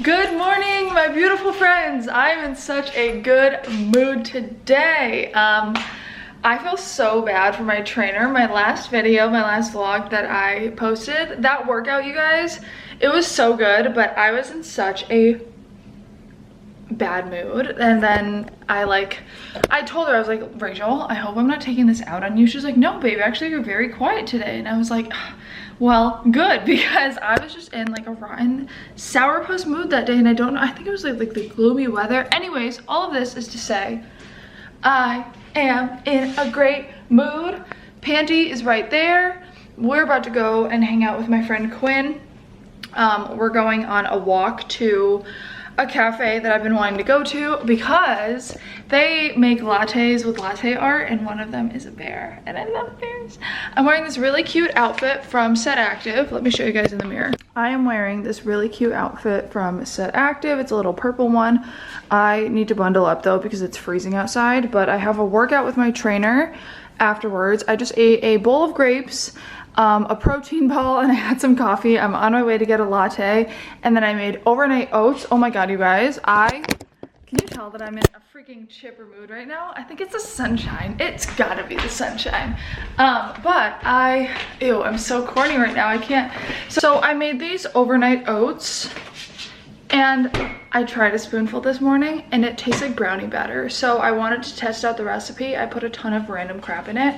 Good morning, my beautiful friends. I'm in such a good mood today. I feel so bad for my trainer. My last video, my last vlog that I posted, that workout, you guys, it was so good, but I was in such a bad mood. And then I told her, I was like, Rachel, I hope I'm not taking this out on you. She was like, no, babe, actually you're very quiet today. And I was like, well, good, because I was just in like a rotten sourpuss mood that day, and I don't know, I think it was like the gloomy weather. Anyways, all of this is to say I am in a great mood. Panty is right there. We're about to go and hang out with my friend Quinn. We're going on a walk to a cafe that I've been wanting to go to because they make lattes with latte art, and one of them is a bear, and I love bears. I'm wearing this really cute outfit from Set Active. Let me show you guys in the mirror. I am wearing this really cute outfit from Set Active. It's a little purple one. I need to bundle up though because it's freezing outside, but I have a workout with my trainer afterwards. I just ate a bowl of grapes, a protein ball, and I had some coffee. I'm on my way to get a latte, and then I made overnight oats. Oh my god, you guys, can you tell that I'm in a freaking chipper mood right now? I think it's the sunshine. It's gotta be the sunshine. Ew, I'm so corny right now, I can't. So I made these overnight oats, and I tried a spoonful this morning and it tastes like brownie batter. So I wanted to test out the recipe. I put a ton of random crap in it,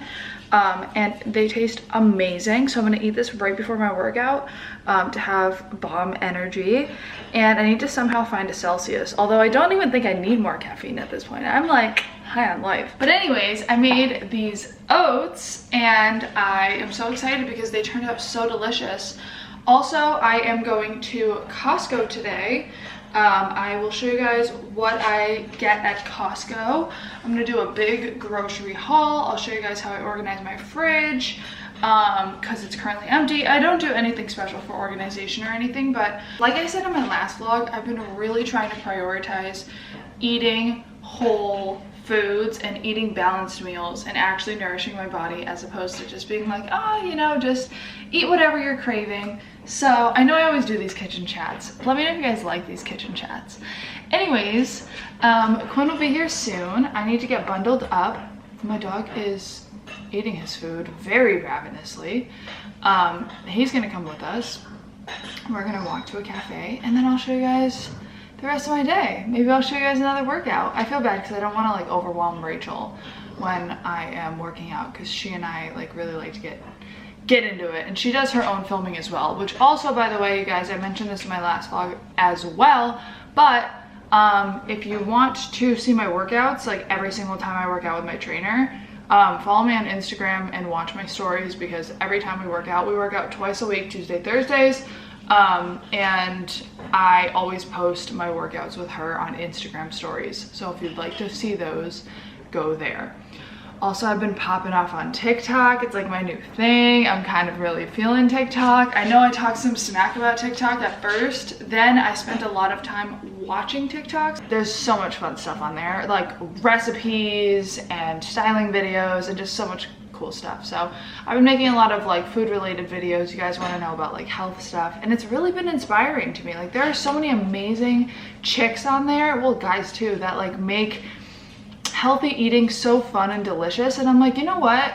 and they taste amazing. So I'm gonna eat this right before my workout to have bomb energy. And I need to somehow find a Celsius, although I don't even think I need more caffeine at this point. I'm like high on life. But anyways, I made these oats and I am so excited because they turned out so delicious. Also, I am going to Costco today. I will show you guys what I get at Costco. I'm gonna do a big grocery haul. I'll show you guys how I organize my fridge because it's currently empty. I don't do anything special for organization or anything, but like I said in my last vlog, I've been really trying to prioritize eating whole foods and eating balanced meals and actually nourishing my body, as opposed to just being like, oh, you know, just eat whatever you're craving. So I know I always do these kitchen chats. Let me know if you guys like these kitchen chats. Anyways, Quinn will be here soon. I need to get bundled up. My dog is eating his food very ravenously. He's gonna come with us. We're gonna walk to a cafe, and then I'll show you guys the rest of my day. Maybe I'll show you guys another workout. I feel bad because I don't want to like overwhelm Rachel when I am working out, because she and I like really like to get into it, and she does her own filming as well, which also, by the way, you guys, I mentioned this in my last vlog as well, but if you want to see my workouts like every single time I work out with my trainer, follow me on Instagram and watch my stories, because every time we work out twice a week, Tuesday, Thursdays. And I always post my workouts with her on Instagram stories. So if you'd like to see those, go there. Also, I've been popping off on TikTok. It's like my new thing. I'm kind of really feeling TikTok. I know I talked some smack about TikTok at first. Then I spent a lot of time watching TikToks. There's so much fun stuff on there, like recipes and styling videos and just so much cool stuff. So I've been making a lot of like food related videos. You guys want to know about like health stuff, and it's really been inspiring to me. Like there are so many amazing chicks on there, well guys too, that like make healthy eating so fun and delicious, and I'm like, you know what,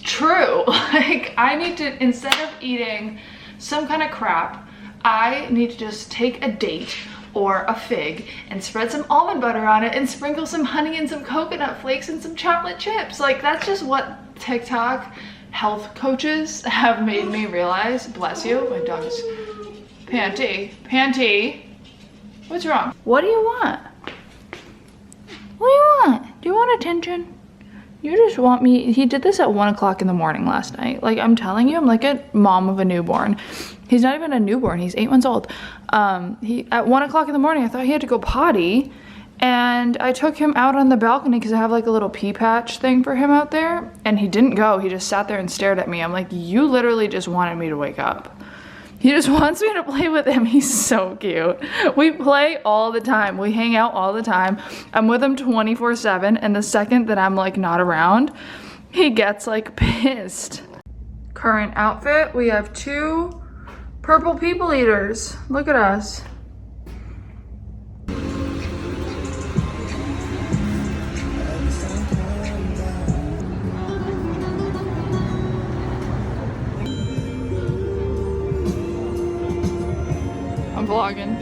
true. Like I need to, instead of eating some kind of crap, I need to just take a date or a fig and spread some almond butter on it and sprinkle some honey and some coconut flakes and some chocolate chips. Like that's just what TikTok health coaches have made me realize. Bless you, my dog's Panty, what's wrong? What do you want? What do you want? Do you want attention? You just want me. He did this at 1 o'clock in the morning last night. Like I'm telling you, I'm like a mom of a newborn. He's not even a newborn, he's 8 months old. At 1 o'clock in the morning, I thought he had to go potty, and I took him out on the balcony because I have like a little pee patch thing for him out there, and he didn't go. He just sat there and stared at me. I'm like, you literally just wanted me to wake up. He just wants me to play with him. He's so cute. We play all the time. We hang out all the time. I'm with him 24/7, and the second that I'm like not around, he gets like pissed. Current outfit, we have 2 purple people eaters. Look at us. vlogging.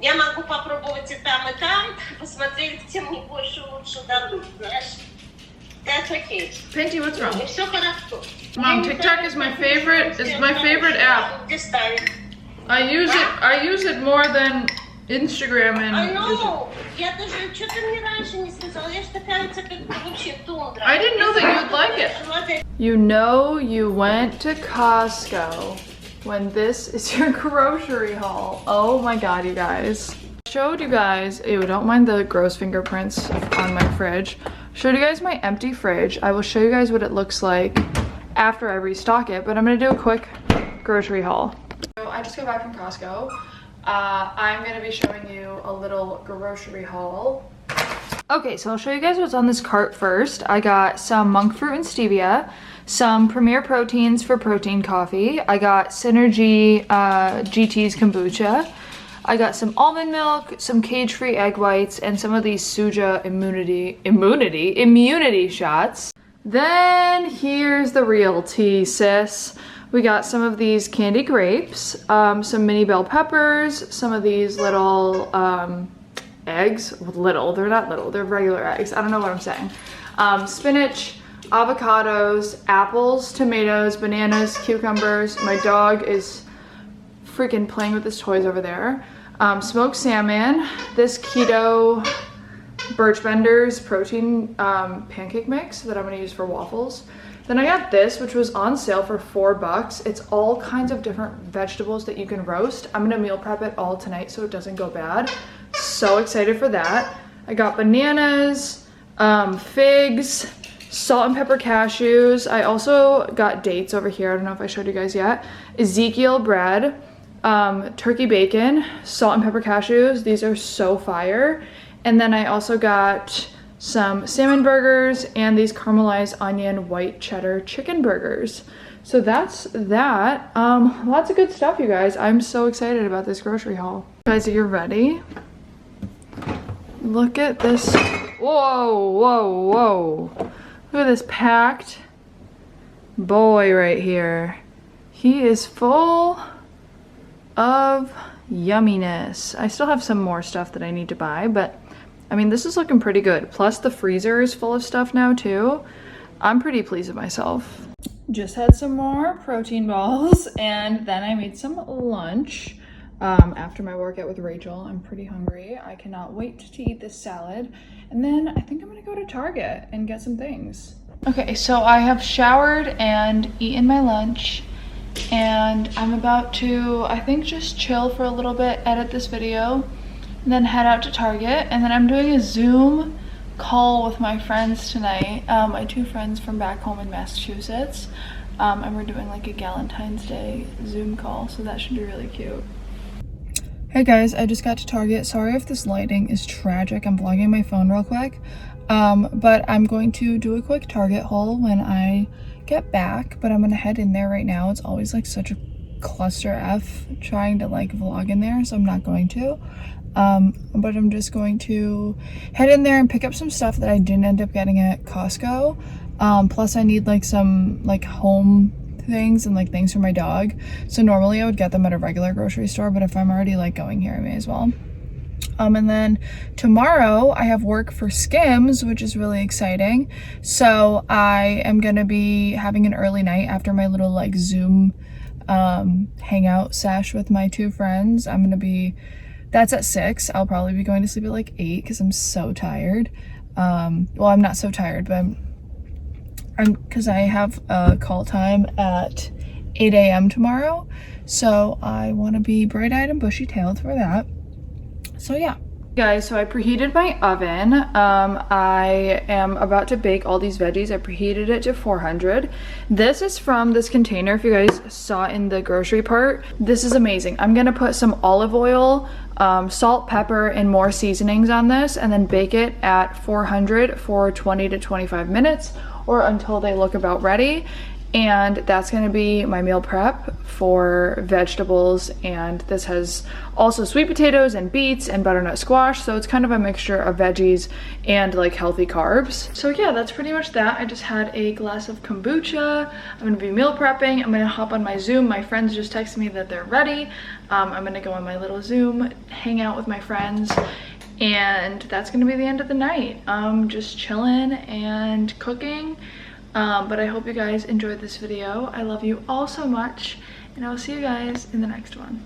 Я могу попробовать и там, посмотреть, где мне больше лучше дадут, знаешь. That's okay. Pinty, what's wrong? И все хорошо. Mom, TikTok is my favorite app. I use it more than Instagram and I know. Я даже что-то мне раньше не сказала. Я же такая как вообще тундра. I didn't know that you'd like it. You know you went to Costco when this is your grocery haul. Oh my god, you guys. Showed you guys, ew, don't mind the gross fingerprints on my fridge. Showed you guys my empty fridge. I will show you guys what it looks like after I restock it, but I'm gonna do a quick grocery haul. So I just got back from Costco. I'm gonna be showing you a little grocery haul. Okay, so I'll show you guys what's on this cart first. I got some monk fruit and stevia, some Premier Proteins for protein coffee. I got Synergy GT's kombucha. I got some almond milk, some cage-free egg whites, and some of these Suja immunity shots. Then here's the real tea, sis. We got some of these candy grapes, some mini bell peppers, some of these little eggs. Little, they're not little, they're regular eggs. I don't know what I'm saying. Spinach, avocados, apples, tomatoes, bananas, cucumbers. My dog is freaking playing with his toys over there. Smoked salmon, this keto Birch Benders protein pancake mix that I'm gonna use for waffles. Then I got this, which was on sale for $4. It's all kinds of different vegetables that you can roast. I'm gonna meal prep it all tonight so it doesn't go bad. So excited for that. I got bananas, figs, salt and pepper cashews. I also got dates over here. I don't know if I showed you guys yet. Ezekiel bread, turkey bacon, salt and pepper cashews. These are so fire. And then I also got some salmon burgers and these caramelized onion white cheddar chicken burgers. So that's that. Lots of good stuff, you guys. I'm so excited about this grocery haul. Guys, are you ready? Look at this. Whoa, whoa, whoa. Look at this packed boy right here. He is full of yumminess. I still have some more stuff that I need to buy, but I mean, this is looking pretty good. Plus the freezer is full of stuff now too. I'm pretty pleased with myself. Just had some more protein balls and then I made some lunch after my workout with Rachel. I'm pretty hungry. I cannot wait to eat this salad. And then I think I'm gonna go to Target and get some things. Okay, so I have showered and eaten my lunch and I'm about to, I think, just chill for a little bit, edit this video, and then head out to Target. And then I'm doing a Zoom call with my friends tonight, my two friends from back home in Massachusetts, and we're doing like a Galentine's Day Zoom call, so that should be really cute. Hey guys, I just got to Target. Sorry if this lighting is tragic. I'm vlogging my phone real quick, but I'm going to do a quick Target haul when I get back, but I'm gonna head in there right now. It's always like such a cluster F trying to like vlog in there, so I'm not going to. But I'm just going to head in there and pick up some stuff that I didn't end up getting at Costco. Plus I need like some like home things and like things for my dog. So normally I would get them at a regular grocery store, but if I'm already like going here, I may as well. And then tomorrow I have work for Skims, which is really exciting. So I am gonna be having an early night after my little like Zoom hangout sesh with my two friends. That's at 6. I'll probably be going to sleep at like 8 because I'm so tired. Well, I'm not so tired, but because I have a call time at 8 a.m. tomorrow. So I want to be bright-eyed and bushy-tailed for that. So yeah. Guys, so I preheated my oven. I am about to bake all these veggies. I preheated it to 400. This is from this container, if you guys saw in the grocery part. This is amazing. I'm gonna put some olive oil, salt, pepper, and more seasonings on this, and then bake it at 400 for 20 to 25 minutes, or until they look about ready. and that's gonna be my meal prep for vegetables. And this has also sweet potatoes and beets and butternut squash, so it's kind of a mixture of veggies and like healthy carbs. So yeah, that's pretty much that. I just had a glass of kombucha. I'm gonna be meal prepping. I'm gonna hop on my Zoom. My friends just texted me that they're ready. I'm gonna go on my little Zoom, hang out with my friends, and that's gonna be the end of the night. Just chilling and cooking. But I hope you guys enjoyed this video. I love you all so much, and I will see you guys in the next one.